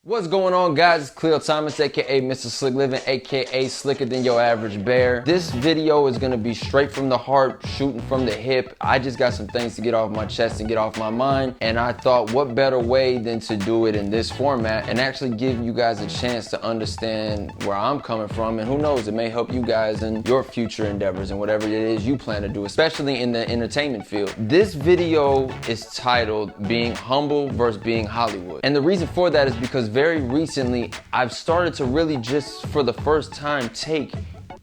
What's going on, guys? It's Khleo Thomas, aka Mr. Slick Living, aka Slicker Than Your Average Bear. This video is gonna be straight from the heart, shooting from the hip. I just got some things to get off my chest and get off my mind, and I thought what better way than to do it in this format and actually give you guys a chance to understand where I'm coming from, and who knows, it may help you guys in your future endeavors and whatever it is you plan to do, especially in the entertainment field. This video is titled Being Humble versus Being Hollywood, and the reason for that is because very recently, I've started to really just, for the first time, take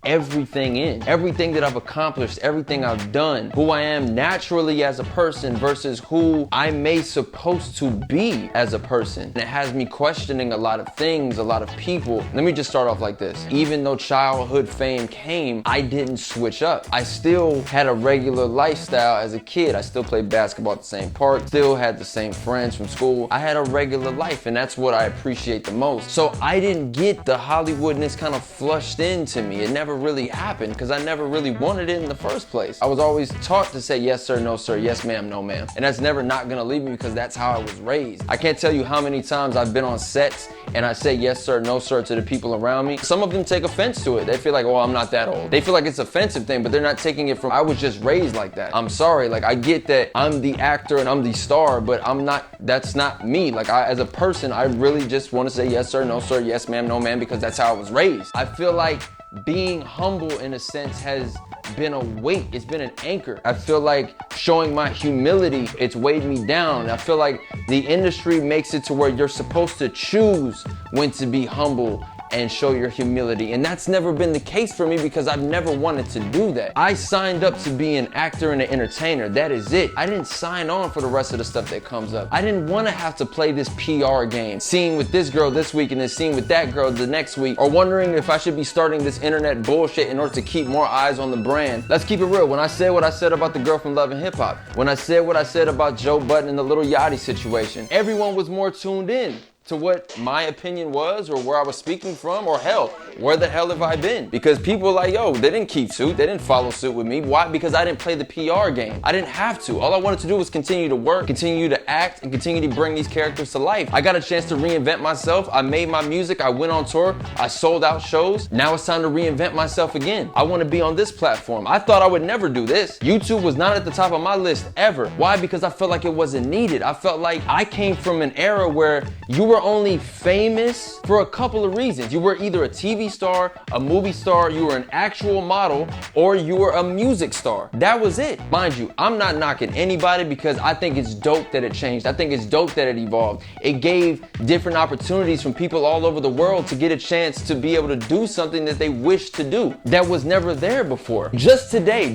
everything in. Everything that I've accomplished, everything I've done, who I am naturally as a person versus who I may supposed to be as a person. And it has me questioning a lot of things, a lot of people. Let me just start off like this. Even though childhood fame came, I didn't switch up. I still had a regular lifestyle as a kid. I still played basketball at the same park, still had the same friends from school. I had a regular life, and that's what I appreciate the most. So I didn't get the Hollywoodness kind of flushed into me. It never really happened because I never really wanted it in the first place. I was always taught to say yes sir, no sir, yes ma'am, no ma'am. And that's never not gonna leave me because that's how I was raised. I can't tell you how many times I've been on sets and I say yes sir, no sir to the people around me. Some of them take offense to it. They feel like, oh, I'm not that old. They feel like it's an offensive thing, but they're not taking it from, I was just raised like that. I'm sorry, like I get that I'm the actor and I'm the star, but I'm not, that's not me. Like as a person, I really just want to say yes sir, no sir, yes ma'am, no ma'am, because that's how I was raised. I feel like being humble in a sense has been a weight, it's been an anchor. I feel like showing my humility, it's weighed me down. I feel like the industry makes it to where you're supposed to choose when to be humble and show your humility, and that's never been the case for me because I've never wanted to do that. I signed up to be an actor and an entertainer. That is it. I didn't sign on for the rest of the stuff that comes up. I didn't want to have to play this PR game, seeing with this girl this week and then seeing with that girl the next week, or wondering if I should be starting this internet bullshit in order to keep more eyes on the brand. Let's keep it real. When I said what I said about the girl from Love and Hip Hop, when I said what I said about Joe Budden and the Little Yachty situation, everyone was more tuned in to what my opinion was, or where I was speaking from, or hell, where the hell have I been? Because people were like, yo, they didn't keep suit, they didn't follow suit with me. Why? Because I didn't play the PR game. I didn't have to. All I wanted to do was continue to work, continue to act, and continue to bring these characters to life. I got a chance to reinvent myself. I made my music, I went on tour, I sold out shows. Now it's time to reinvent myself again. I want to be on this platform. I thought I would never do this. YouTube was not at the top of my list ever. Why? Because I felt like it wasn't needed. I felt like I came from an era where you were only famous for a couple of reasons. You were either a TV star, a movie star, you were an actual model, or you were a music star. That was it. Mind you, I'm not knocking anybody because I think it's dope that it changed. I think it's dope that it evolved. It gave different opportunities from people all over the world to get a chance to be able to do something that they wish to do that was never there before. Just today,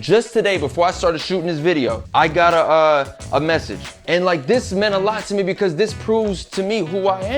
before I started shooting this video, I got a message. And like this meant a lot to me because this proves to me who I am.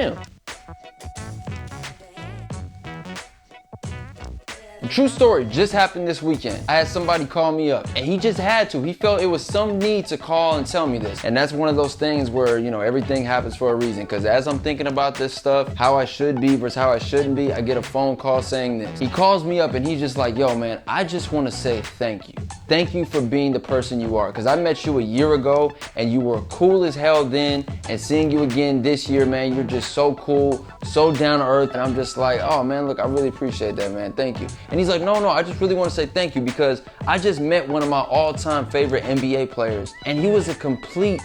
True story, just happened this weekend. I had somebody call me up, and he just had to. He felt it was some need to call and tell me this. And that's one of those things where, you know, everything happens for a reason. Because as I'm thinking about this stuff, how I should be versus how I shouldn't be, I get a phone call saying this. He calls me up and he's just like, yo man, I just want to say thank you. Thank you for being the person you are. Because I met you a year ago and you were cool as hell then, and seeing you again this year, man, you're just so cool, so down to earth. And I'm just like, oh man, look, I really appreciate that, man. Thank you. And he's like, no, I just really want to say thank you because I just met one of my all-time favorite NBA players, and he was a complete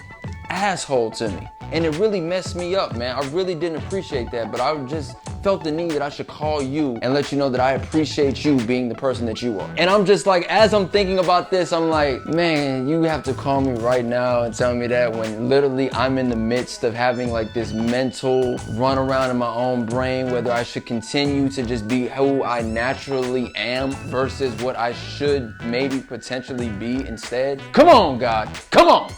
asshole to me. And it really messed me up, man. I really didn't appreciate that, but I just felt the need that I should call you and let you know that I appreciate you being the person that you are. And I'm just like, as I'm thinking about this, I'm like, man, you have to call me right now and tell me that when literally I'm in the midst of having like this mental run around in my own brain, whether I should continue to just be who I naturally am versus what I should maybe potentially be instead. Come on, God, come on.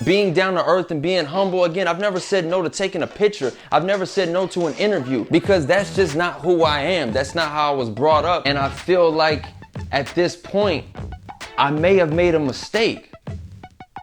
Being down to earth and being humble, again, I've never said no to taking a picture. I've never said no to an interview because that's just not who I am. That's not how I was brought up. And I feel like at this point, I may have made a mistake.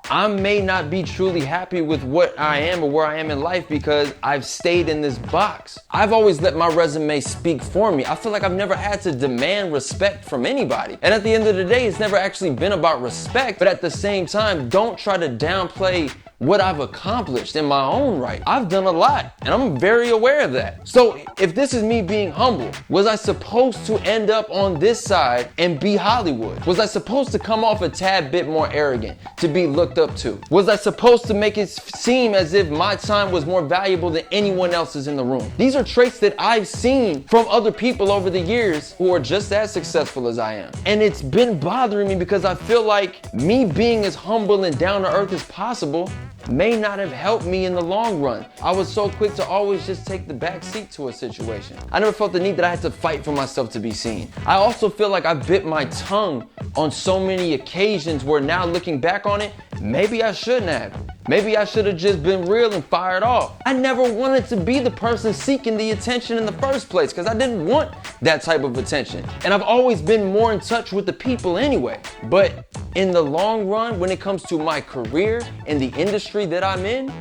I may not be truly happy with what I am or where I am in life because I've stayed in this box. I've always let my resume speak for me. I feel like I've never had to demand respect from anybody. And at the end of the day, it's never actually been about respect. But at the same time, don't try to downplay what I've accomplished in my own right. I've done a lot, and I'm very aware of that. So if this is me being humble, was I supposed to end up on this side and be Hollywood? Was I supposed to come off a tad bit more arrogant, to be looked up to? Was I supposed to make it seem as if my time was more valuable than anyone else's in the room? These are traits that I've seen from other people over the years who are just as successful as I am. And it's been bothering me because I feel like me being as humble and down to earth as possible may not have helped me in the long run. I was so quick to always just take the back seat to a situation. I never felt the need that I had to fight for myself to be seen. I also feel like I bit my tongue on so many occasions where now looking back on it, maybe I shouldn't have. Maybe I should have just been real and fired off. I never wanted to be the person seeking the attention in the first place because I didn't want that type of attention. And I've always been more in touch with the people anyway. But in the long run, when it comes to my career and the industry that I'm in,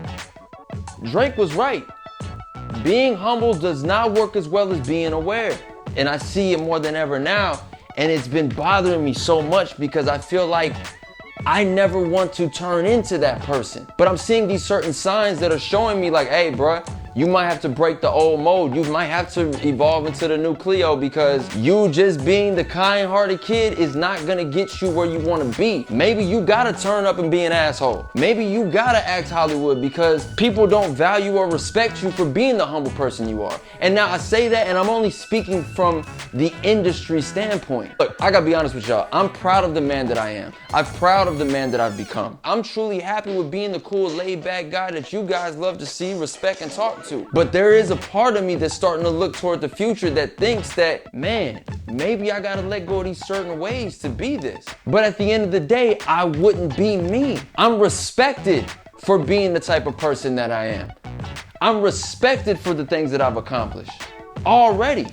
Drake was right. Being humble does not work as well as being aware. And I see it more than ever now. And it's been bothering me so much because I feel like I never want to turn into that person. But I'm seeing these certain signs that are showing me like, hey, bruh, you might have to break the old mold. You might have to evolve into the new Khleo because you just being the kind-hearted kid is not gonna get you where you wanna be. Maybe you gotta turn up and be an asshole. Maybe you gotta act Hollywood because people don't value or respect you for being the humble person you are. And now I say that and I'm only speaking from the industry standpoint. Look, I gotta be honest with y'all. I'm proud of the man that I am. I'm proud of the man that I've become. I'm truly happy with being the cool, laid-back guy that you guys love to see, respect, and talk to. But there is a part of me that's starting to look toward the future that thinks that, man, maybe I gotta let go of these certain ways to be this. But at the end of the day, I wouldn't be me. I'm respected for being the type of person that I am. I'm respected for the things that I've accomplished already.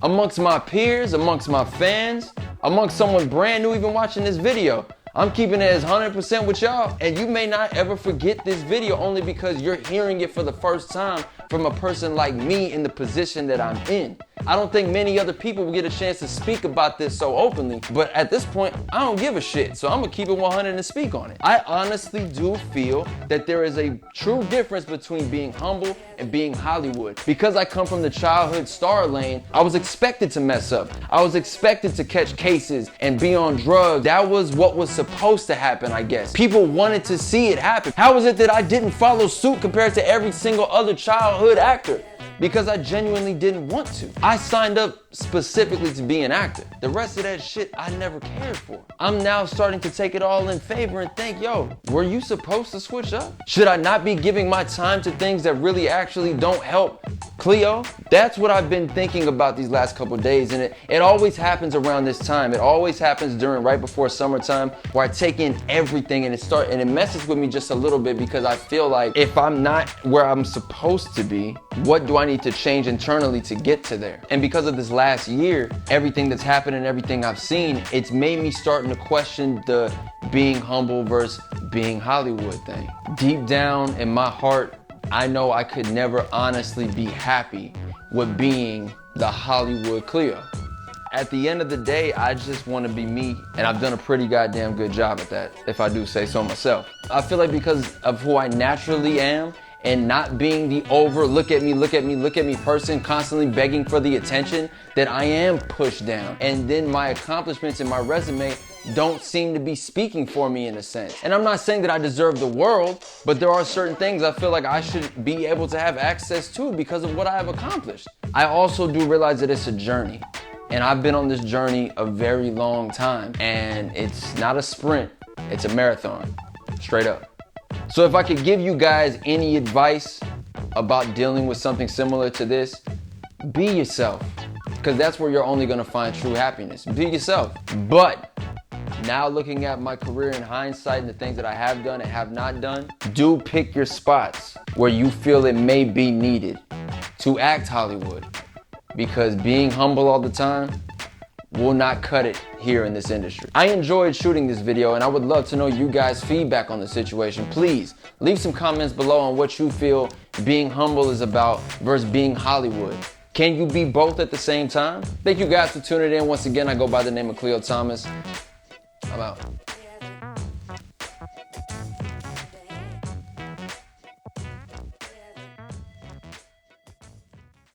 Amongst my peers, amongst my fans, amongst someone brand new even watching this video. I'm keeping it as 100% with y'all, and you may not ever forget this video only because you're hearing it for the first time from a person like me in the position that I'm in. I don't think many other people will get a chance to speak about this so openly, but at this point, I don't give a shit, so I'm gonna keep it 100 and speak on it. I honestly do feel that there is a true difference between being humble and being Hollywood. Because I come from the childhood star lane, I was expected to mess up. I was expected to catch cases and be on drugs. That was what was supposed to happen, I guess. People wanted to see it happen. How is it that I didn't follow suit compared to every single other childhood actor? Because I genuinely didn't want to. I signed up specifically to be an actor. The rest of that shit I never cared for. I'm now starting to take it all in favor and think, yo, were you supposed to switch up? Should I not be giving my time to things that really actually don't help Khleo? That's what I've been thinking about these last couple days, and it always happens around this time. It always happens during right before summertime where I take in everything and it messes with me just a little bit because I feel like if I'm not where I'm supposed to be, what do I need to change internally to get to there? And because of this last year, everything that's happened and everything I've seen, it's made me starting to question the being humble versus being Hollywood thing. Deep down in my heart, I know I could never honestly be happy with being the Hollywood Khleo. At the end of the day, I just want to be me, and I've done a pretty goddamn good job at that, if I do say so myself. I feel like because of who I naturally am, and not being the look at me person constantly begging for the attention, that I am pushed down. And then my accomplishments in my resume don't seem to be speaking for me in a sense. And I'm not saying that I deserve the world, but there are certain things I feel like I should be able to have access to because of what I have accomplished. I also do realize that it's a journey. And I've been on this journey a very long time. And it's not a sprint, it's a marathon, straight up. So if I could give you guys any advice about dealing with something similar to this, be yourself, because that's where you're only gonna find true happiness. Be yourself. But now looking at my career in hindsight and the things that I have done and have not done, do pick your spots where you feel it may be needed to act Hollywood, because being humble all the time will not cut it here in this industry. I enjoyed shooting this video and I would love to know you guys' feedback on the situation. Please leave some comments below on what you feel being humble is about versus being Hollywood. Can you be both at the same time? Thank you guys for tuning in. Once again, I go by the name of Khleo Thomas. I'm out.